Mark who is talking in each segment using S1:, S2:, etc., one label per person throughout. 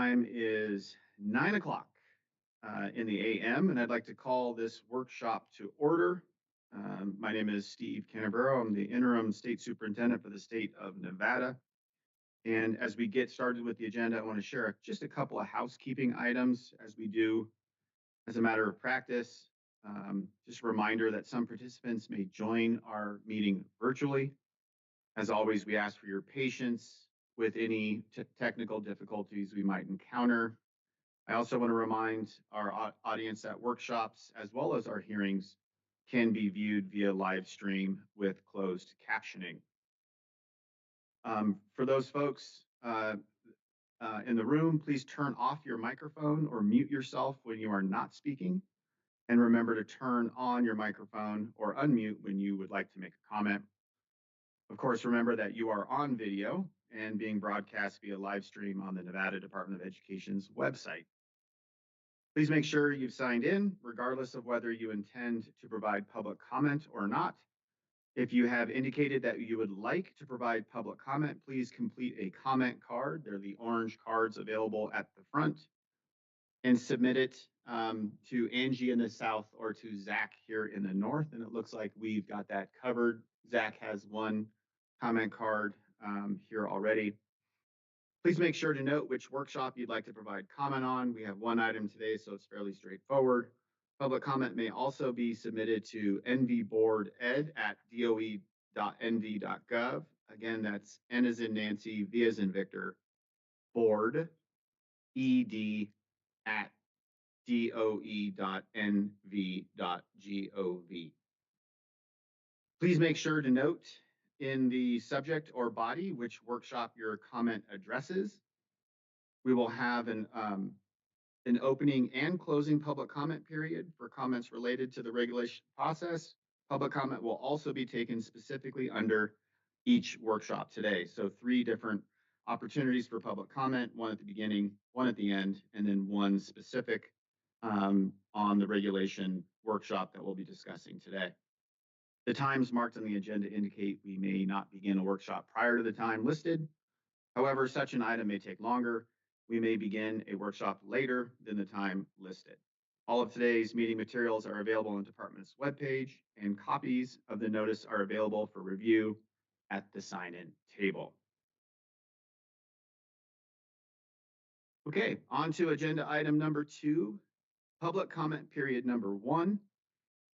S1: time is 9 o'clock in the AM, and I'd like to call this workshop to order. My name is Steve Canavero. I'm the interim state superintendent for the state of Nevada. And as we get started with the agenda, I want to share just a couple of housekeeping items as we do as a matter of practice. Just a reminder that some participants may join our meeting virtually. As always, we ask for your patience with any technical difficulties we might encounter. I also want to remind our audience that workshops, as well as our hearings, can be viewed via live stream with closed captioning. For those folks in the room, please turn off your microphone or mute yourself when you are not speaking. And remember to turn on your microphone or unmute when you would like to make a comment. Of course, remember that you are on video and being broadcast via live stream on the Nevada Department of Education's website. Please make sure you've signed in, regardless of whether you intend to provide public comment or not. If you have indicated that you would like to provide public comment, please complete a comment card. They're the orange cards available at the front, and submit it to Angie in the south or to Zach here in the north. And it looks like we've got that covered. Zach has one comment card here already. Please make sure to note which workshop you'd like to provide comment on. We have one item today, so it's fairly straightforward. Public comment may also be submitted to nvboard@doe.nv.gov. Again, that's N as in Nancy, V as in Victor, board, ed at doe.nv.gov. Please make sure to note in the subject or body which workshop your comment addresses. We will have an opening and closing public comment period for comments related to the regulation process. Public comment will also be taken specifically under each workshop today. So 3 different opportunities for public comment, one at the beginning, one at the end, and then one specific on the regulation workshop that we'll be discussing today. The times marked on the agenda indicate we may not begin a workshop prior to the time listed. However, such an item may take longer. We may begin a workshop later than the time listed. All of today's meeting materials are available on the department's webpage, and copies of the notice are available for review at the sign-in table. Okay, on to agenda item number 2, public comment period number 1.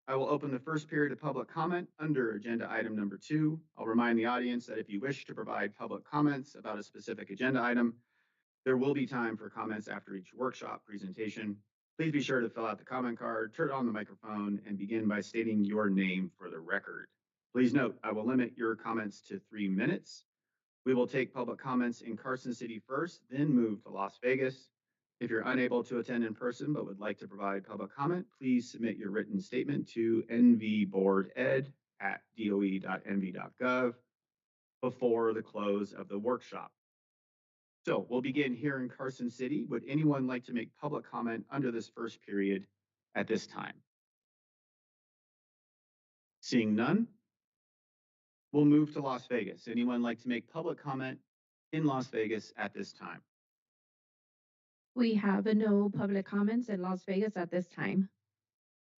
S1: I will open the first period of public comment under agenda item number 2. I'll remind the audience that if you wish to provide public comments about a specific agenda item, there will be time for comments after each workshop presentation. Please be sure to fill out the comment card, turn on the microphone, and begin by stating your name for the record. Please note, I will limit your comments to 3 minutes. We will take public comments in Carson City first, then move to Las Vegas. If you're unable to attend in person but would like to provide public comment, please submit your written statement to nvboard@doe.nv.gov before the close of the workshop. So we'll begin here in Carson City. Would anyone like to make public comment under this first period at this time? Seeing none, we'll move to Las Vegas. Anyone like to make public comment in Las Vegas at this time?
S2: We have no public comments in Las Vegas at this time.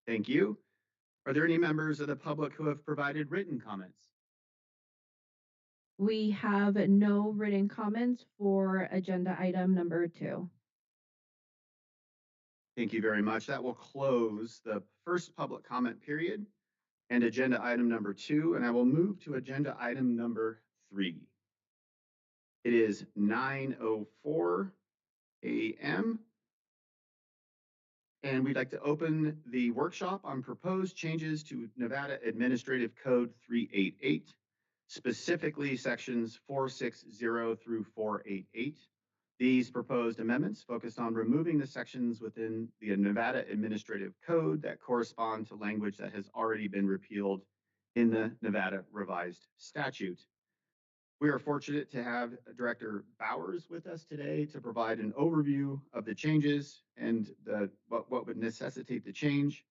S1: Thank you. Are there any members of the public who have provided written comments?
S2: We have no written comments for agenda item number 2.
S1: Thank you very much. That will close the first public comment period and agenda item number 2, and I will move to agenda item number 3. It is 9:04 a.m. and we'd like to open the workshop on proposed changes to Nevada Administrative Code 388, specifically sections 460 through 488. These proposed amendments focused on removing the sections within the Nevada Administrative Code that correspond to language that has already been repealed in the Nevada Revised Statute. We are fortunate to have Director Bowers with us today to provide an overview of the changes and what would necessitate the change.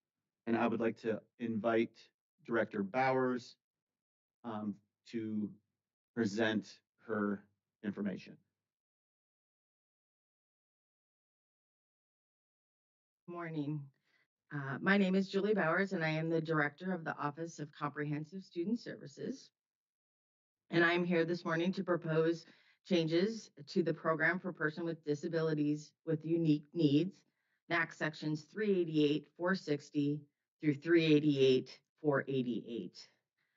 S1: And I would like to invite Director Bowers to present her information.
S3: Morning. My name is Julie Bowers, and I am the Director of the Office of Comprehensive Student Services. And I'm here this morning to propose changes to the Program for Person with Disabilities with Unique Needs, NAC Sections 388, 460 through 388, 488.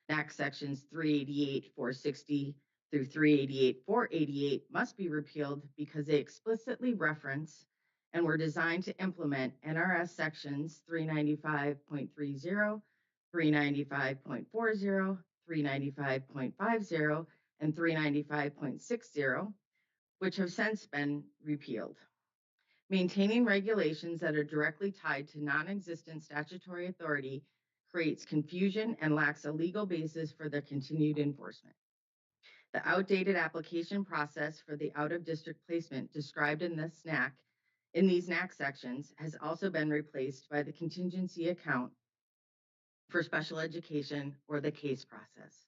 S3: NAC Sections 388, 460 through 388, 488 must be repealed because they explicitly reference and were designed to implement NRS Sections 395.30, 395.40, 395.50, and 395.60, which have since been repealed. Maintaining regulations that are directly tied to non-existent statutory authority creates confusion and lacks a legal basis for their continued enforcement. The outdated application process for the out-of-district placement described in these NAC sections has also been replaced by the contingency account for special education or the case process.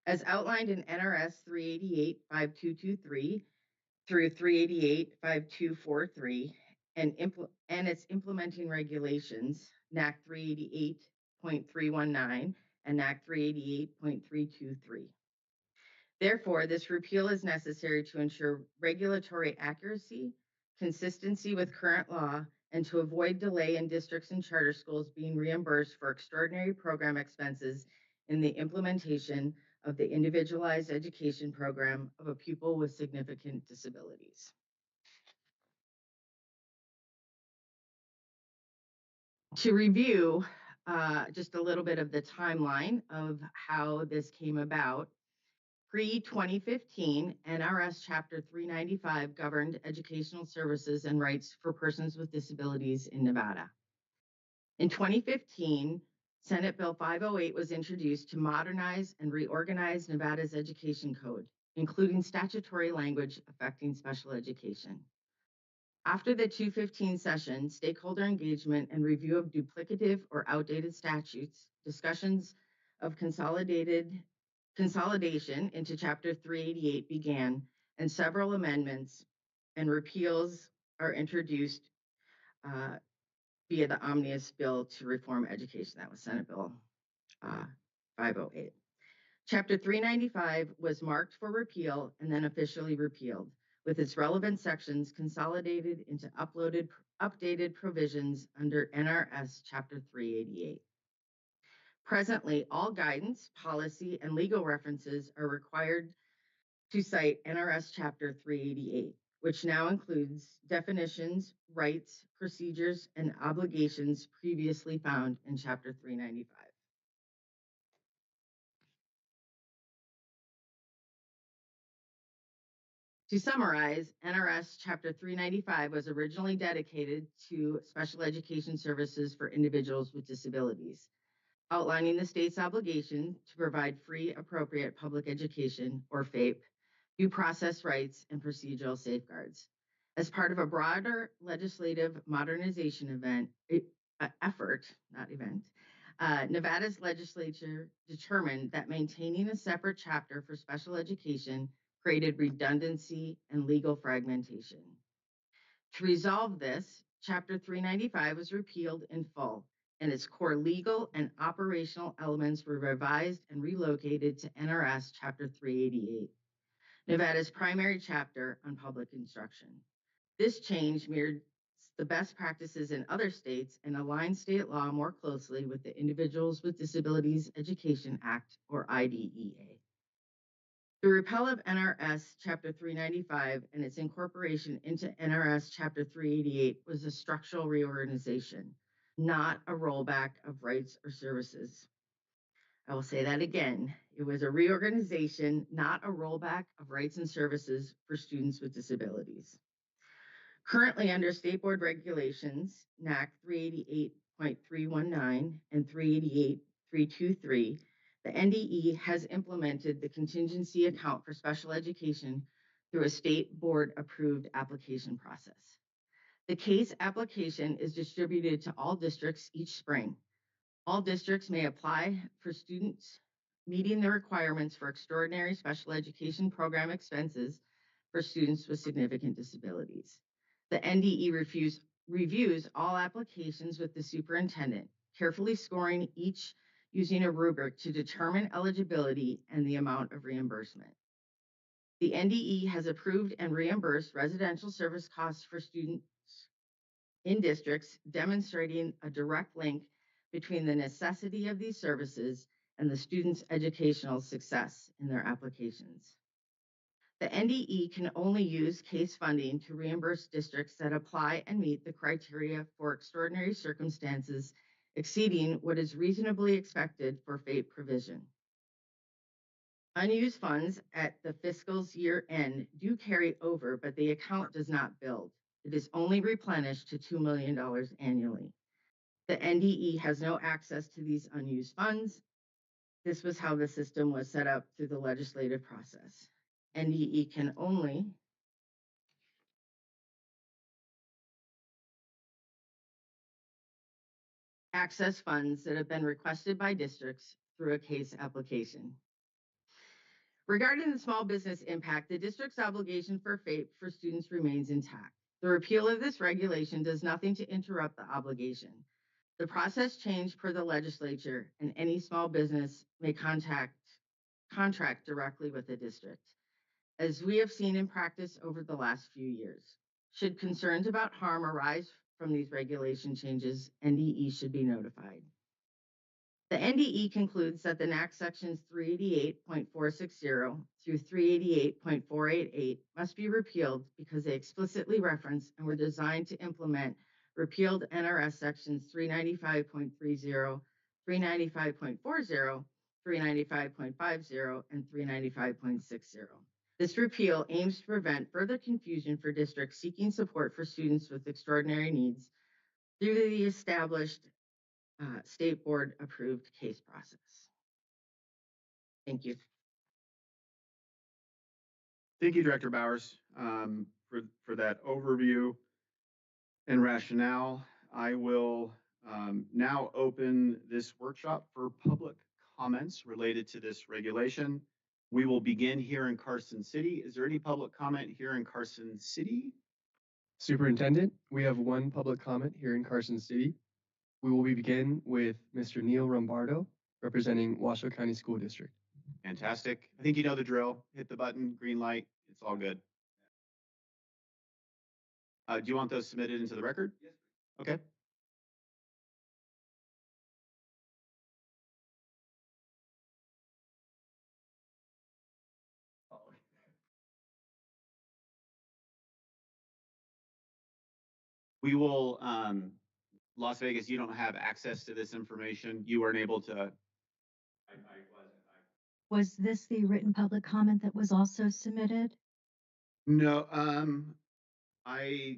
S3: As outlined in NRS 388-5223 through 388-5243 and its implementing regulations, NAC 388.319 and NAC 388.323. Therefore, this repeal is necessary to ensure regulatory accuracy, consistency with current law, and to avoid delay in districts and charter schools being reimbursed for extraordinary program expenses in the implementation of the individualized education program of a pupil with significant disabilities. To review just a little bit of the timeline of how this came about, pre-2015, NRS Chapter 395 governed educational services and rights for persons with disabilities in Nevada. In 2015, Senate Bill 508 was introduced to modernize and reorganize Nevada's education code, including statutory language affecting special education. After the 215 session, stakeholder engagement and review of duplicative or outdated statutes, discussions of consolidation into Chapter 388 began, and several amendments and repeals are introduced via the Omnibus Bill to Reform Education. That was Senate Bill 508. Chapter 395 was marked for repeal and then officially repealed, with its relevant sections consolidated into updated provisions under NRS Chapter 388. Presently, all guidance, policy, and legal references are required to cite NRS Chapter 388, which now includes definitions, rights, procedures, and obligations previously found in Chapter 395. To summarize, NRS Chapter 395 was originally dedicated to special education services for individuals with disabilities, outlining the state's obligation to provide free, appropriate public education, or FAPE, due process rights, and procedural safeguards. As part of a broader legislative modernization effort, Nevada's legislature determined that maintaining a separate chapter for special education created redundancy and legal fragmentation. To resolve this, Chapter 395 was repealed in full, and its core legal and operational elements were revised and relocated to NRS Chapter 388, Nevada's primary chapter on public instruction. This change mirrored the best practices in other states and aligned state law more closely with the Individuals with Disabilities Education Act, or IDEA. The repeal of NRS Chapter 395 and its incorporation into NRS Chapter 388 was a structural reorganization, not a rollback of rights or services. I will say that again. It was a reorganization, not a rollback of rights and services for students with disabilities. Currently, under State Board regulations, NAC 388.319 and 388.323, the NDE has implemented the contingency account for special education through a state board approved application process. The case application is distributed to all districts each spring. All districts may apply for students meeting the requirements for extraordinary special education program expenses for students with significant disabilities. The NDE reviews all applications with the superintendent, carefully scoring each using a rubric to determine eligibility and the amount of reimbursement. The NDE has approved and reimbursed residential service costs for students in districts, demonstrating a direct link between the necessity of these services and the students' educational success in their applications. The NDE can only use case funding to reimburse districts that apply and meet the criteria for extraordinary circumstances exceeding what is reasonably expected for FAPE provision. Unused funds at the fiscal year end do carry over, but the account does not build. It is only replenished to $2 million annually. The NDE has no access to these unused funds. This was how the system was set up through the legislative process. NDE can only access funds that have been requested by districts through a case application. Regarding the small business impact, the district's obligation for FAPE for students remains intact. The repeal of this regulation does nothing to interrupt the obligation. The process changed per the legislature, and any small business may contract directly with the district, as we have seen in practice over the last few years. Should concerns about harm arise from these regulation changes, NDE should be notified. The NDE concludes that the NAC sections 388.460 through 388.488 must be repealed because they explicitly reference and were designed to implement repealed NRS sections 395.30, 395.40, 395.50, and 395.60. This repeal aims to prevent further confusion for districts seeking support for students with extraordinary needs through the established state board approved case process. Thank you.
S1: Thank you, Director Bowers, for that overview and rationale. I will now open this workshop for public comments related to this regulation. We will begin here in Carson City. Is there any public comment here in Carson City?
S4: Superintendent, we have one public comment here in Carson City. We will begin with Mr. Neil Rombardo, representing Washoe County School District.
S1: Fantastic. I think you know the drill. Hit the button, green light, it's all good. Do you want those submitted into the record? Yes. Okay. We will, Las Vegas, you don't have access to this information. You weren't able to. I wasn't.
S5: Was this the written public comment that was also submitted?
S1: No, I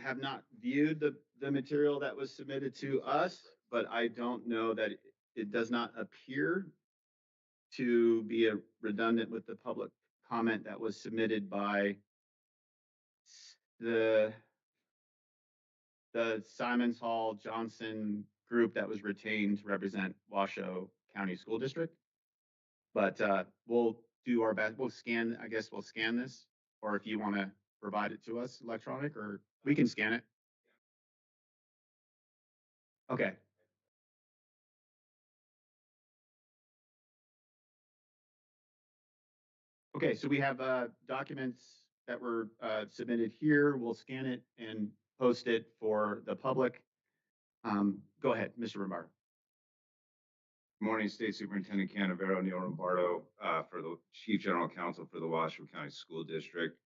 S1: have not viewed the material that was submitted to us, but I don't know that it does not appear to be redundant with the public comment that was submitted by the Simons Hall Johnson group that was retained to represent Washoe County School District. But we'll do our best. We'll scan this, or if you want to provide it to us electronic, or we can scan it. Okay. Okay, so we have documents that were submitted here. We'll scan it and post it for the public. Go ahead, Mr. Rombardo.
S6: Good morning, State Superintendent Canavero, Neil Rombardo, for the Chief General Counsel for the Washoe County School District.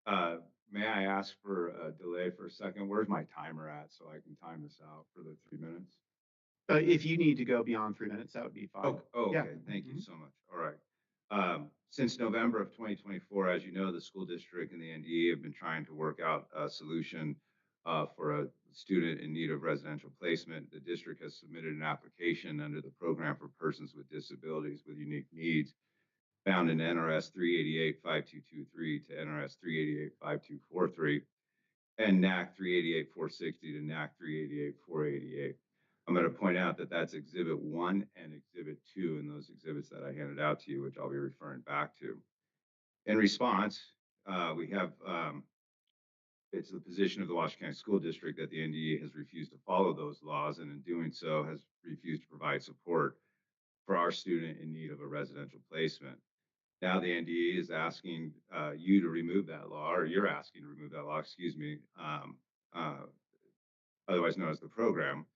S6: May I ask for a delay for a second? Where's my timer at so I can time this out for the 3 minutes?
S1: If you need to go beyond 3 minutes, that would be fine.
S6: Oh, okay. Yeah. Thank you so much. All right. Since November of 2024, as you know, the school district and the NDE have been trying to work out a solution for a student in need of residential placement. The district has submitted an application under the Program for Persons with Disabilities with Unique Needs, found in NRS 388-5223 to NRS 388-5243, and NAC 388-460 to NAC 388-488. I'm going to point out that that's Exhibit 1 and Exhibit 2 in those exhibits that I handed out to you, which I'll be referring back to. In response, we have it's the position of the Washoe County School District that the NDE has refused to follow those laws, and in doing so has refused to provide support for our student in need of a residential placement. Now the NDE is asking you to remove that law, or you're asking to remove that law, excuse me, uh, otherwise known as the program,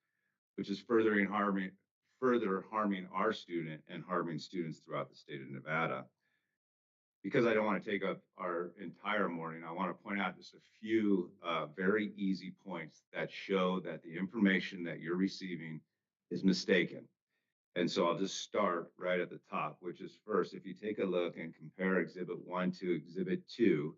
S6: which is further harming our student and harming students throughout the state of Nevada. Because I don't want to take up our entire morning, I want to point out just a few very easy points that show that the information that you're receiving is mistaken. And so I'll just start right at the top, which is first, if you take a look and compare Exhibit 1 to Exhibit 2,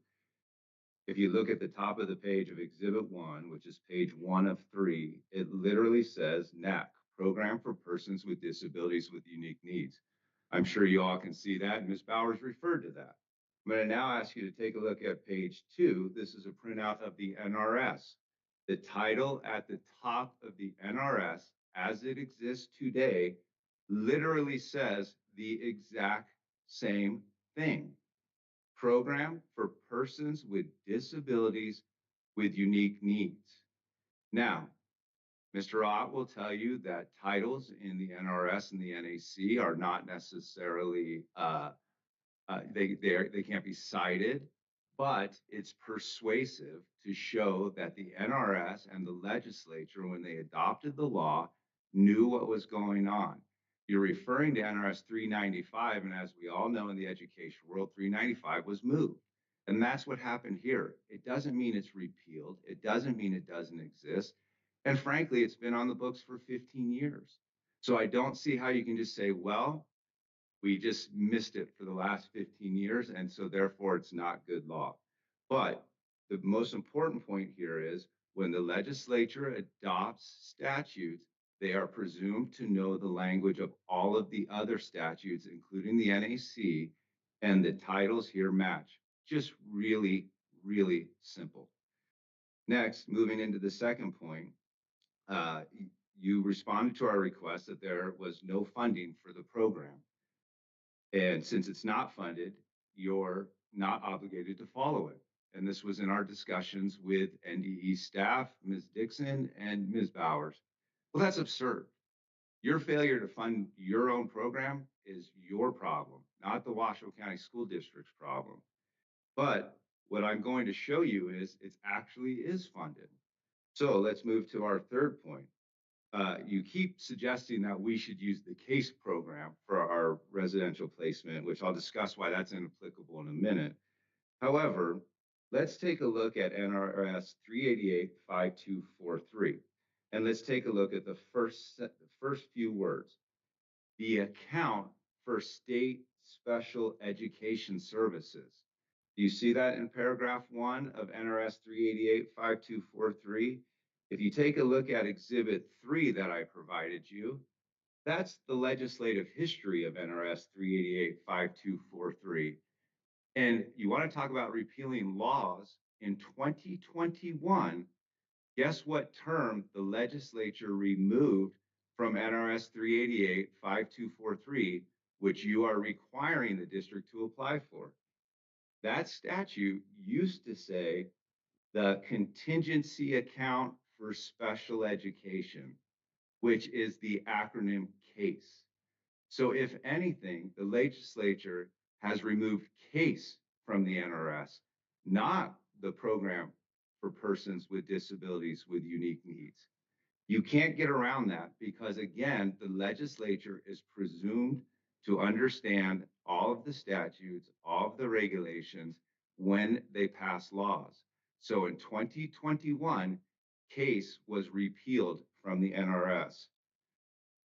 S6: if you look at the top of the page of Exhibit 1, which is page 1 of 3, it literally says NAC, Program for Persons with Disabilities with Unique Needs. I'm sure you all can see that, and Ms. Bowers referred to that. I'm going to now ask you to take a look at page 2. This is a printout of the NRS. The title at the top of the NRS, as it exists today, literally says the exact same thing. Program for Persons with Disabilities with Unique Needs. Now, Mr. Ott will tell you that titles in the NRS and the NAC are not necessarily, they can't be cited, but it's persuasive to show that the NRS and the legislature, when they adopted the law, knew what was going on. You're referring to NRS 395, and as we all know in the education world, 395 was moved. And that's what happened here. It doesn't mean it's repealed. It doesn't mean it doesn't exist. And frankly, it's been on the books for 15 years. So I don't see how you can just say, well, we just missed it for the last 15 years, and so therefore it's not good law. But the most important point here is when the legislature adopts statutes, they are presumed to know the language of all of the other statutes, including the NAC, and the titles here match. Just really, really simple. Next, moving into the second point, you responded to our request that there was no funding for the program. And since it's not funded, you're not obligated to follow it. And this was in our discussions with NDE staff, Ms. Dixon and Ms. Bowers. Well, that's absurd. Your failure to fund your own program is your problem, not the Washoe County School District's problem. But what I'm going to show you is it actually is funded. So let's move to our third point. You keep suggesting that we should use the CASE program for our residential placement, which I'll discuss why that's inapplicable in a minute. However, let's take a look at NRS 388-5243. And let's take a look at the first few words. The account for state special education services. Do you see that in paragraph 1 of NRS 388-5243? If you take a look at Exhibit 3 that I provided you, that's the legislative history of NRS 388-5243. And you want to talk about repealing laws in 2021, guess what term the legislature removed from NRS 388-5243, which you are requiring the district to apply for? That statute used to say the contingency account for special education, which is the acronym CASE. So if anything, the legislature has removed CASE from the NRS, not the program for persons with disabilities with unique needs. You can't get around that because, again, the legislature is presumed to understand all of the statutes, all of the regulations when they pass laws. So in 2021, CASE was repealed from the NRS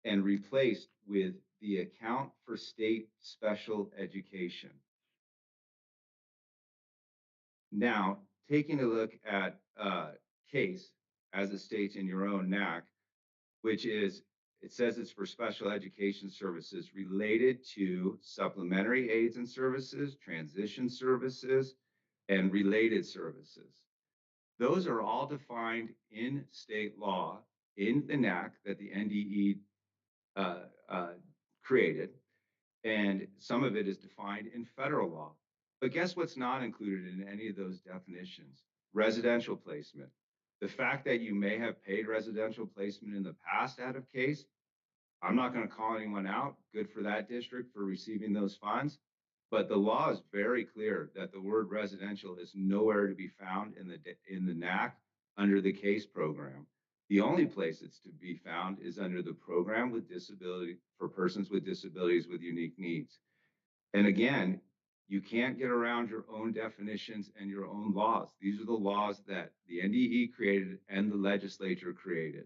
S6: and replaced with the Account for State Special Education. Now, taking a look at CASE, as it states in your own NAC, which is, it says it's for special education services related to supplementary aids and services, transition services, and related services. Those are all defined in state law in the NAC that the NDE created, and some of it is defined in federal law. But guess what's not included in any of those definitions? residential placement. The fact that you may have paid residential placement in the past out of case, I'm not going to call anyone out. Good for that district for receiving those funds. But the law is very clear that the word residential is nowhere to be found in the NAC under the CASE program. The only place it's to be found is under the program with disability for persons with disabilities with unique needs. And again, you can't get around your own definitions and your own laws. These are the laws that the NDE created and the legislature created.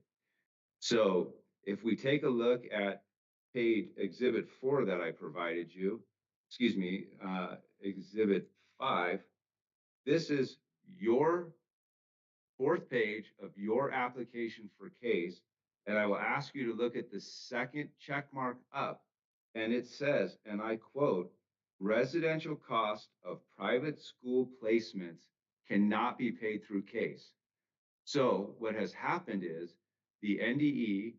S6: So if we take a look at page exhibit 4 that I provided you, exhibit 5, this is your 4th page of your application for case. And I will ask you to look at the second check mark up. And it says, and I quote, residential cost of private school placements cannot be paid through case. So what has happened is the NDE,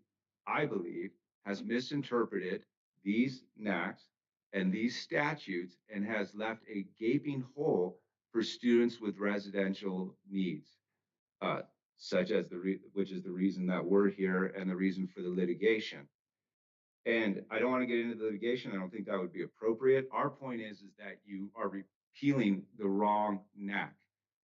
S6: I believe, has misinterpreted these NACs and these statutes and has left a gaping hole for students with residential needs, such as which is the reason that we're here and the reason for the litigation. And I don't want to get into the litigation. I don't think that would be appropriate. Our point is that you are repealing the wrong NAC.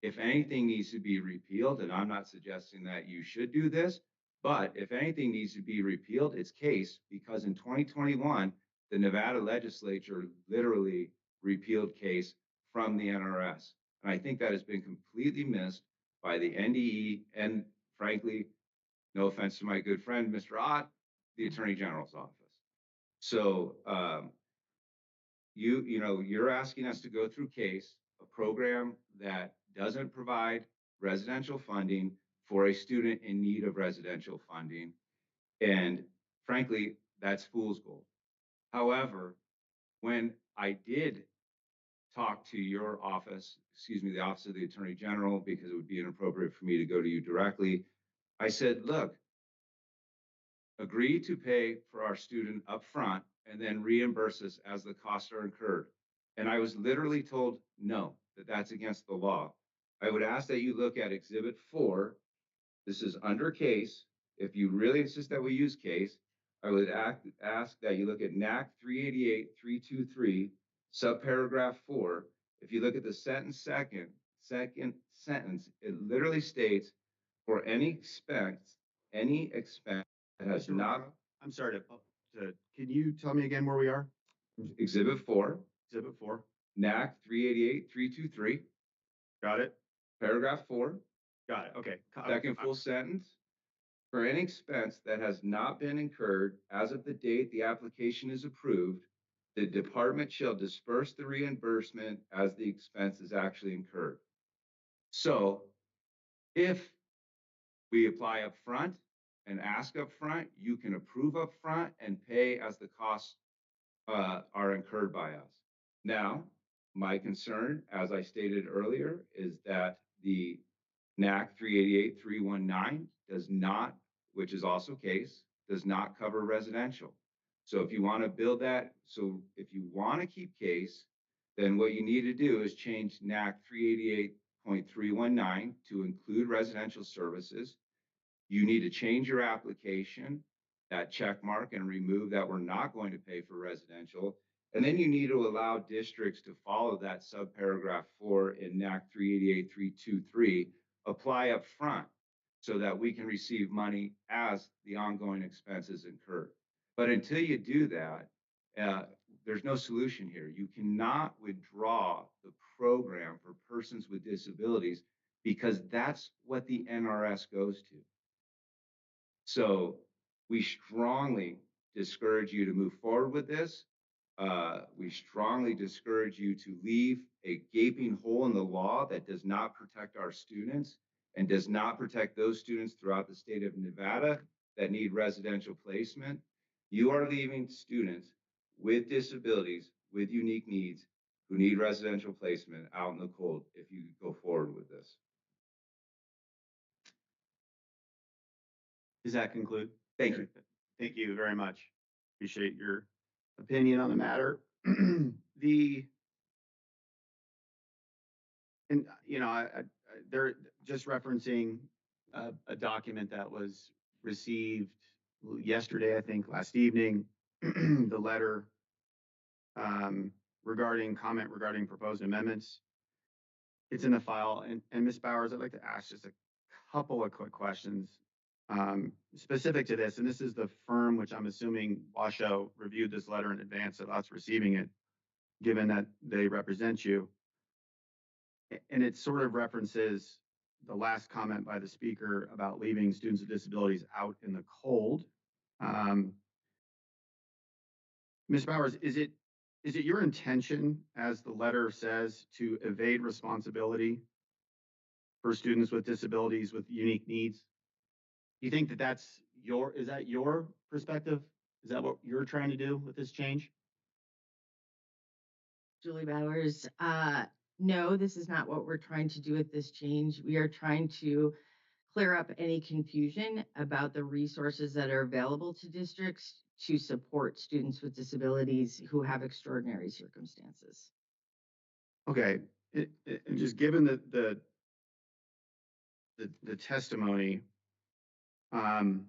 S6: If anything needs to be repealed, and I'm not suggesting that you should do this, but if anything needs to be repealed, it's case, because in 2021, the Nevada legislature literally repealed case from the NRS. And I think that has been completely missed by the NDE and, frankly, no offense to my good friend, Mr. Ott, the Attorney General's office. So you're asking us to go through case, a program that doesn't provide residential funding for a student in need of residential funding. And frankly, that's fool's gold. However, when I did talk to your office, the Office of the Attorney General, because it would be inappropriate for me to go to you directly, I said, look, agree to pay for our student up front and then reimburse us as the costs are incurred. And I was literally told no, that's against the law. I would ask that you look at Exhibit 4. This is under case. If you really insist that we use case, I would ask that you look at NAC 388-323, subparagraph 4. If you look at the second sentence, it literally states, for any expense that has
S1: Mr.
S6: not.
S1: Romero, I'm sorry can you tell me again where we are?
S6: Exhibit 4,
S1: Exhibit 4.
S6: NAC 388-323,
S1: Got it.
S6: paragraph 4,
S1: Got it. Okay.
S6: second full sentence. For any expense that has not been incurred as of the date the application is approved, the department shall disperse the reimbursement as the expense is actually incurred. So if we apply up front and ask up front, you can approve up front and pay as the costs are incurred by us. Now, my concern, as I stated earlier, is that the NAC 388-319 does not, which is also case, does not cover residential. So if you want to build that, so if you want to keep case, then what you need to do is change NAC 388.319 to include residential services. You need to change your application, that check mark, and remove that we're not going to pay for residential. And then you need to allow districts to follow that subparagraph 4 in NAC 388-323, apply up front so that we can receive money as the ongoing expenses incurred. But until you do that, there's no solution here. You cannot withdraw the program for persons with disabilities because that's what the NRS goes to. So we strongly discourage you to move forward with this. We strongly discourage you to leave a gaping hole in the law that does not protect our students and does not protect those students throughout the state of Nevada that need residential placement. You are leaving students with disabilities, with unique needs, who need residential placement out in the cold if you go forward with this.
S1: Does that conclude?
S6: Thank you.
S1: Thank you very much. Appreciate your opinion on the matter. just referencing a document that was received yesterday, I think, last evening, the letter regarding proposed amendments. It's in the file. And Ms. Bowers, I'd like to ask just a couple of quick questions specific to this. And this is the firm, which I'm assuming Washoe reviewed this letter in advance of us receiving it, given that they represent you. And it sort of references the last comment by the speaker about leaving students with disabilities out in the cold. Ms. Bowers, is it your intention, as the letter says, to evade responsibility for students with disabilities with unique needs? Do you think that is that your perspective? Is that what you're trying to do with this change?
S3: Julie Bowers, no, this is not what we're trying to do with this change. We are trying to clear up any confusion about the resources that are available to districts to support students with disabilities who have extraordinary circumstances.
S1: Okay, and just given the testimony, and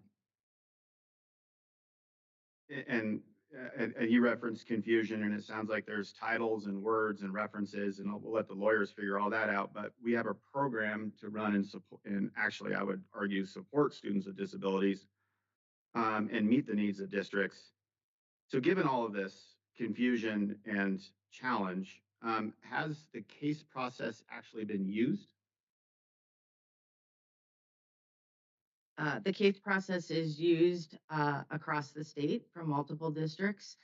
S1: you referenced confusion, and it sounds like there's titles and words and references, and we'll let the lawyers figure all that out. But we have a program to run and support, and actually, I would argue, support students with disabilities and meet the needs of districts. So, given all of this confusion and challenge, has the case process actually been used?
S3: The case process is used across the state from multiple districts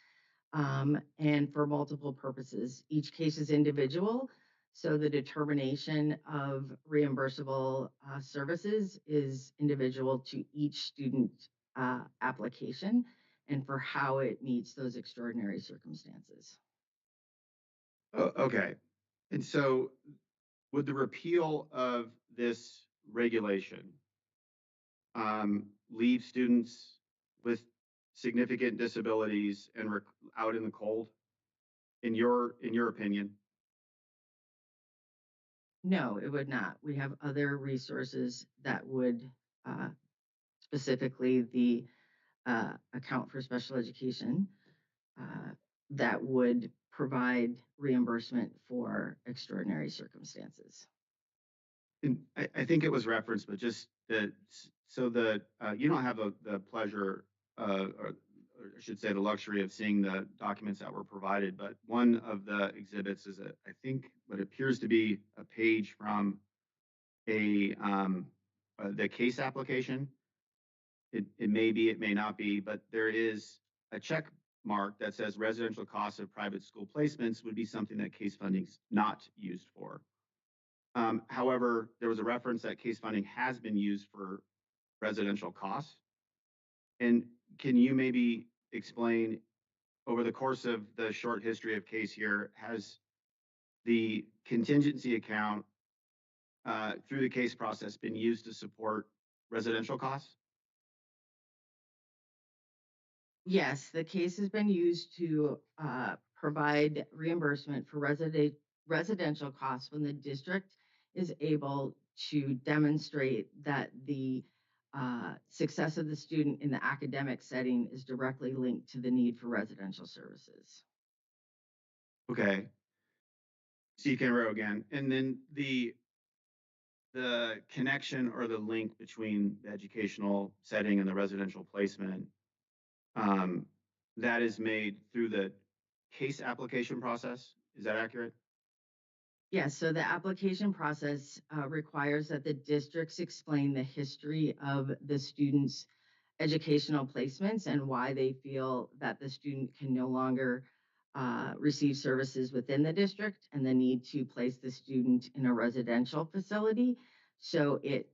S3: and for multiple purposes. Each case is individual, so the determination of reimbursable services is individual to each student application and for how it meets those extraordinary circumstances.
S1: Okay. And so would the repeal of this regulation leave students with significant disabilities and out in the cold, in your opinion?
S3: No, it would not. We have other resources that would specifically the account for special education that would provide reimbursement for extraordinary circumstances.
S1: And I think it was referenced, but just you don't have the pleasure, or I should say the luxury of seeing the documents that were provided, but one of the exhibits is I think what appears to be a page from the case application. It may be, it may not be, but there is a check mark that says residential costs of private school placements would be something that case funding is not used for. However, there was a reference that case funding has been used for residential costs. And can you maybe explain, over the course of the short history of case here, has the contingency account through the case process been used to support residential costs?
S3: Yes, the case has been used to provide reimbursement for residential costs when the district is able to demonstrate that the success of the student in the academic setting is directly linked to the need for residential services.
S1: Okay. Steve Kenro again. And then the connection or the link between the educational setting and the residential placement, that is made through the case application process. Is that accurate?
S3: Yes, so the application process requires that the districts explain the history of the student's educational placements and why they feel that the student can no longer receive services within the district and the need to place the student in a residential facility. So it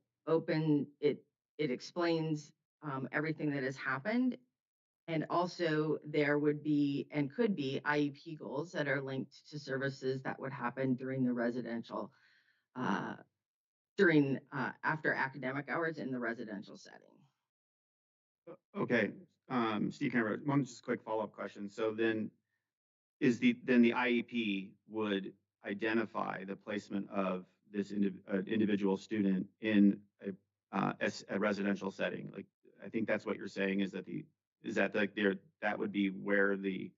S3: explains everything that has happened. And also there would be and could be IEP goals that are linked to services that would happen during the residential, after academic hours in the residential setting.
S1: Okay. Steve Kenro, one just quick follow-up question. So then the IEP would identify the placement of this individual student in a residential setting. Like, I think that's what you're saying is that that would be where the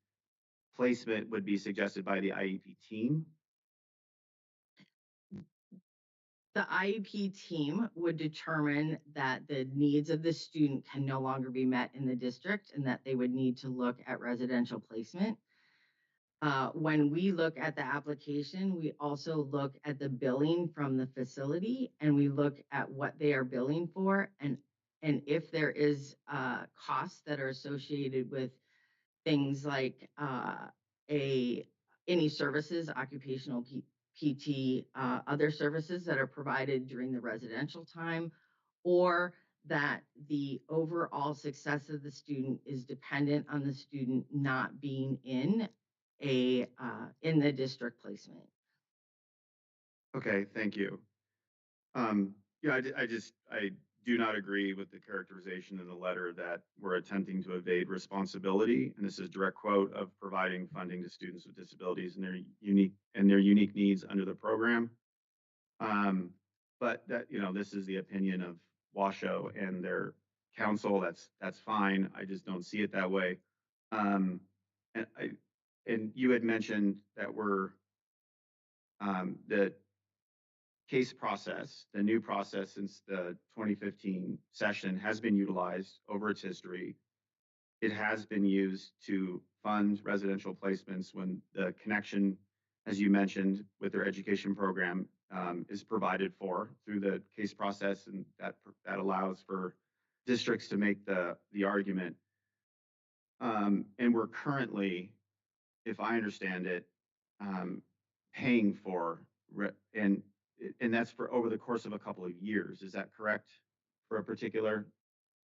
S1: placement would be suggested by the IEP team.
S3: The IEP team would determine that the needs of the student can no longer be met in the district and that they would need to look at residential placement. When we look at the application, we also look at the billing from the facility and we look at what they are billing for and if there is costs that are associated with things like any services, occupational PT, other services that are provided during the residential time, or that the overall success of the student is dependent on the student not being in the district placement.
S1: Okay, thank you. Yeah, I do not agree with the characterization in the letter that we're attempting to evade responsibility. And this is a direct quote of providing funding to students with disabilities and their unique needs under the program. But that, this is the opinion of Washoe and their council. That's fine. I just don't see it that way. And you had mentioned that the case process, the new process since the 2015 session, has been utilized over its history. It has been used to fund residential placements when the connection, as you mentioned, with their education program is provided for through the case process, and that allows for districts to make the argument. And we're currently, if I understand it, paying for and that's for over the course of a couple of years. Is that correct for a particular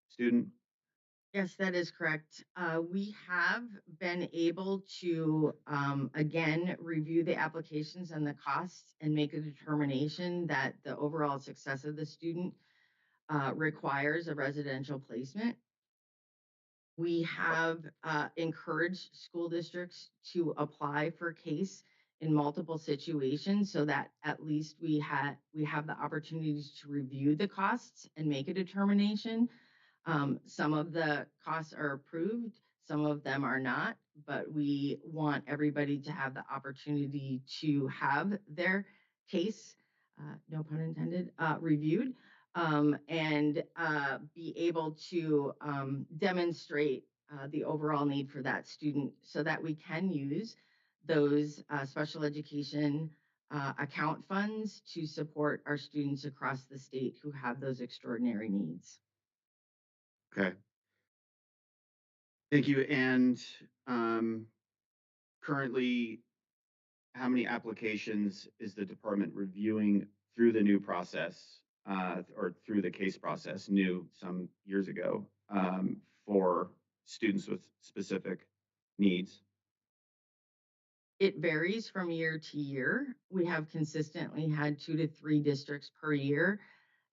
S1: student?
S3: Yes, that is correct. We have been able to, again, review the applications and the costs and make a determination that the overall success of the student requires a residential placement. We have encouraged school districts to apply for CASE in multiple situations so that at least we have the opportunities to review the costs and make a determination. Some of the costs are approved, some of them are not, but we want everybody to have the opportunity to have their case, no pun intended, reviewed, and be able to demonstrate the overall need for that student so that we can use those special education account funds to support our students across the state who have those extraordinary needs.
S1: Okay. Thank you. And currently, how many applications is the department reviewing through the new process or through the case process, new some years ago, for students with specific needs?
S3: It varies from year to year. We have consistently had 2 to 3 districts per year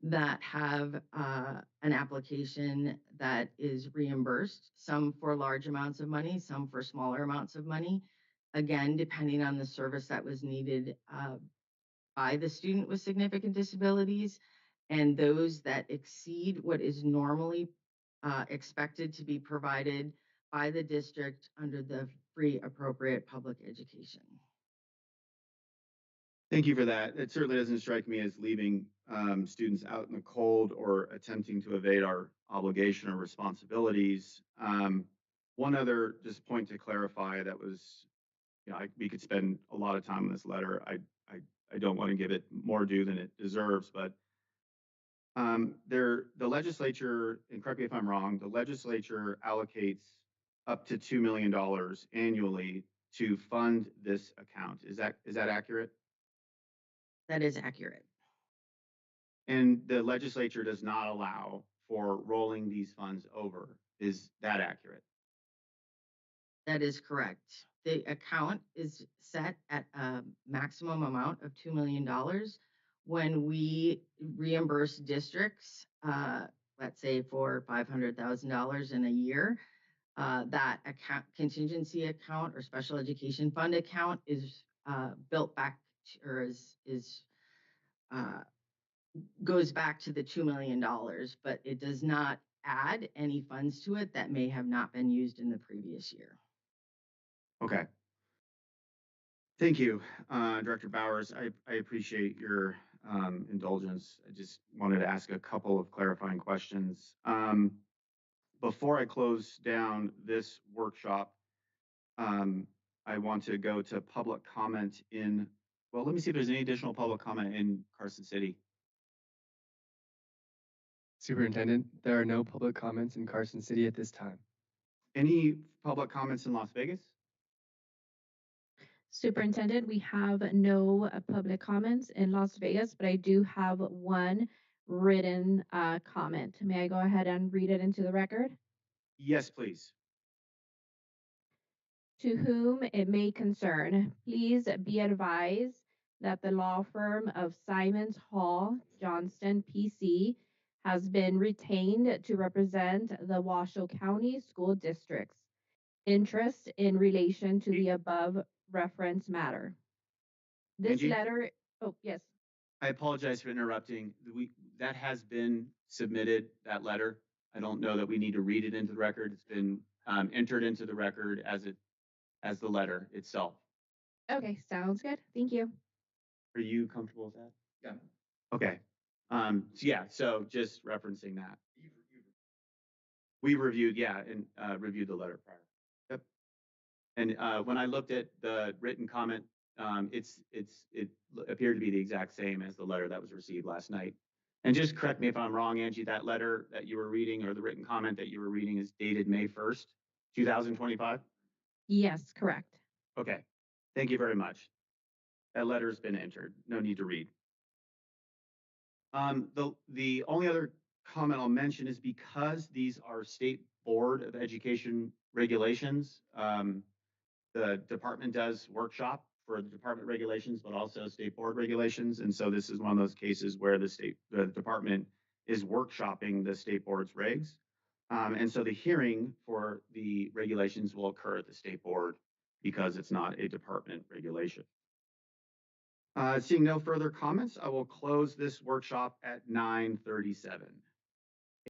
S3: that have an application that is reimbursed, some for large amounts of money, some for smaller amounts of money. Again, depending on the service that was needed by the student with significant disabilities, and those that exceed what is normally expected to be provided by the district under the free appropriate public education.
S1: Thank you for that. It certainly doesn't strike me as leaving students out in the cold or attempting to evade our obligation or responsibilities. One other just point to clarify that was, we could spend a lot of time on this letter. I don't want to give it more due than it deserves, but the legislature, and correct me if I'm wrong, the legislature allocates up to $2 million annually to fund this account. Is that accurate?
S3: That is accurate.
S1: And the legislature does not allow for rolling these funds over. Is that accurate?
S3: That is correct. The account is set at a maximum amount of $2 million. When we reimburse districts, let's say for $500,000 in a year, that account, contingency account or special education fund account is built back to, or is goes back to the $2 million, but it does not add any funds to it that may have not been used in the previous year.
S1: Okay. Thank you, Director Bowers. I appreciate your indulgence. I just wanted to ask a couple of clarifying questions. Before I close down this workshop, I want to go to public comment in, well, let me see if there's any additional public comment in Carson City.
S4: Superintendent, there are no public comments in Carson City at this time.
S1: Any public comments in Las Vegas?
S2: Superintendent, we have no public comments in Las Vegas, but I do have one written comment. May I go ahead and read it into the record?
S1: Yes, please.
S2: To whom it may concern, please be advised that the law firm of Simons Hall Johnston PC has been retained to represent the Washoe County School District's interest in relation to the above reference matter. This
S1: Angie?
S2: letter, oh, yes.
S1: I apologize for interrupting. That has been submitted, that letter. I don't know that we need to read it into the record. It's been entered into the record as the letter itself.
S2: Okay, sounds good. Thank you.
S1: Are you comfortable with that? Yeah. Okay. So just referencing that. We reviewed, and reviewed the letter prior. Yep. And when I looked at the written comment, it appeared to be the exact same as the letter that was received last night. And just correct me if I'm wrong, Angie, that letter that you were reading or the written comment that you were reading is dated May 1st, 2025?
S2: Yes, correct.
S1: Okay. Thank you very much. That letter's been entered. No need to read. The only other comment I'll mention is because these are State Board of Education regulations, the department does workshop for the department regulations, but also State Board regulations. And so this is one of those cases where the department is workshopping the State Board's regs. And so the hearing for the regulations will occur at the State Board because it's not a department regulation. Seeing no further comments, I will close this workshop at 9:37.